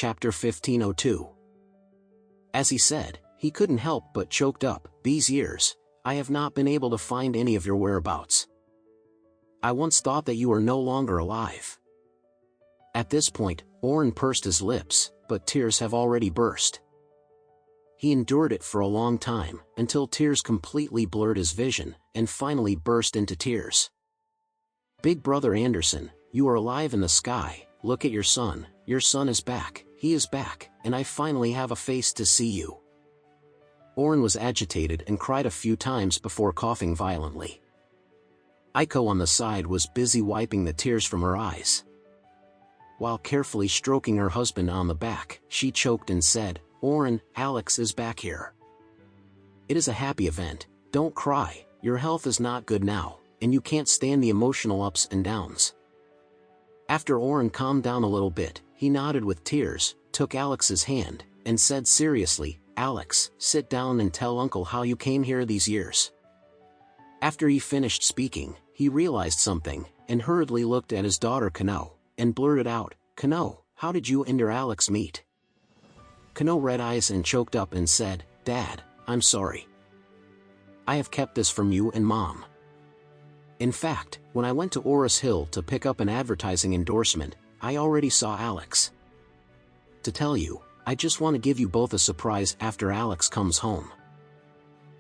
Chapter 1502. As he said, he couldn't help but choked up. These years, I have not been able to find any of your whereabouts. I once thought that you were no longer alive. At this point, Oren pursed his lips, but tears have already burst. He endured it for a long time, until tears completely blurred his vision, and finally burst into tears. Big Brother Anderson, you are alive in the sky. Look at your son is back, he is back, and I finally have a face to see you. Oren was agitated and cried a few times before coughing violently. Aiko on the side was busy wiping the tears from her eyes. While carefully stroking her husband on the back, she choked and said, Oren, Alex is back here. It is a happy event, don't cry, your health is not good now, and you can't stand the emotional ups and downs. After Oren calmed down a little bit, he nodded with tears, took Alex's hand, and said seriously, Alex, sit down and tell Uncle how you came here these years. After he finished speaking, he realized something, and hurriedly looked at his daughter Kano, and blurted out, Kano, how did you and your Alex meet? Kano red eyes and choked up and said, Dad, I'm sorry. I have kept this from you and Mom. In fact, when I went to Oris Hill to pick up an advertising endorsement, I already saw Alex. To tell you, I just want to give you both a surprise after Alex comes home.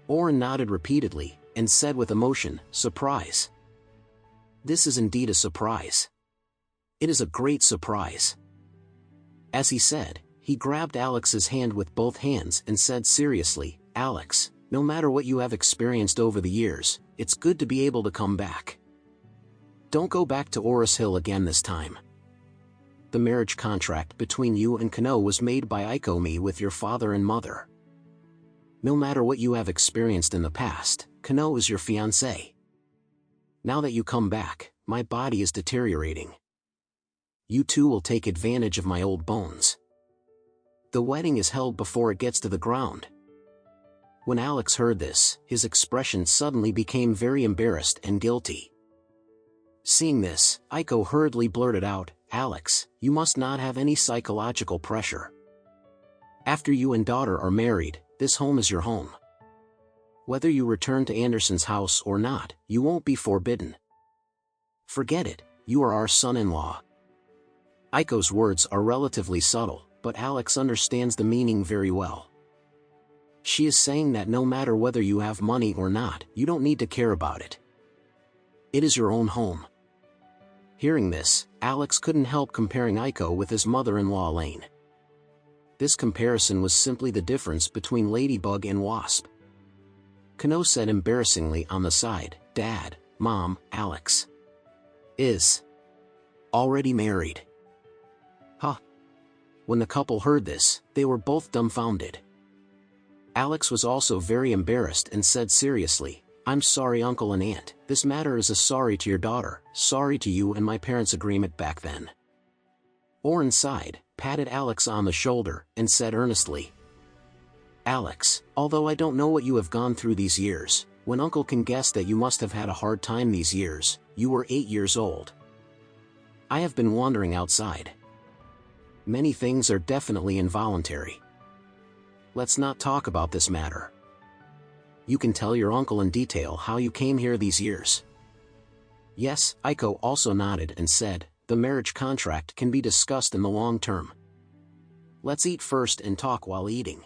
Oren nodded repeatedly, and said with emotion, surprise. This is indeed a surprise. It is a great surprise. As he said, he grabbed Alex's hand with both hands and said seriously, Alex, no matter what you have experienced over the years, it's good to be able to come back. Don't go back to Oris Hill again this time. The marriage contract between you and Kano was made by Aiko with your father and mother. No matter what you have experienced in the past, Kano is your fiancé. Now that you come back, my body is deteriorating. You two will take advantage of my old bones. The wedding is held before it gets to the ground. When Alex heard this, his expression suddenly became very embarrassed and guilty. Seeing this, Aiko hurriedly blurted out, Alex, you must not have any psychological pressure. After you and daughter are married, this home is your home. Whether you return to Anderson's house or not, you won't be forbidden. Forget it, you are our son-in-law. Aiko's words are relatively subtle, but Alex understands the meaning very well. She is saying that no matter whether you have money or not, you don't need to care about it. It is your own home. Hearing this, Alex couldn't help comparing Aiko with his mother-in-law Elaine. This comparison was simply the difference between Ladybug and Wasp. Kano said embarrassingly on the side, Dad, Mom, Alex is already married. Huh. When the couple heard this, they were both dumbfounded. Alex was also very embarrassed and said seriously, I'm sorry Uncle and Aunt, this matter is a sorry to your daughter, sorry to you and my parents' agreement back then. Oren sighed, patted Alex on the shoulder, and said earnestly, Alex, although I don't know what you have gone through these years, when Uncle can guess that you must have had a hard time these years, you were 8 years old. I have been wandering outside. Many things are definitely involuntary. Let's not talk about this matter. You can tell your uncle in detail how you came here these years. Yes, Aiko also nodded and said, the marriage contract can be discussed in the long term. Let's eat first and talk while eating.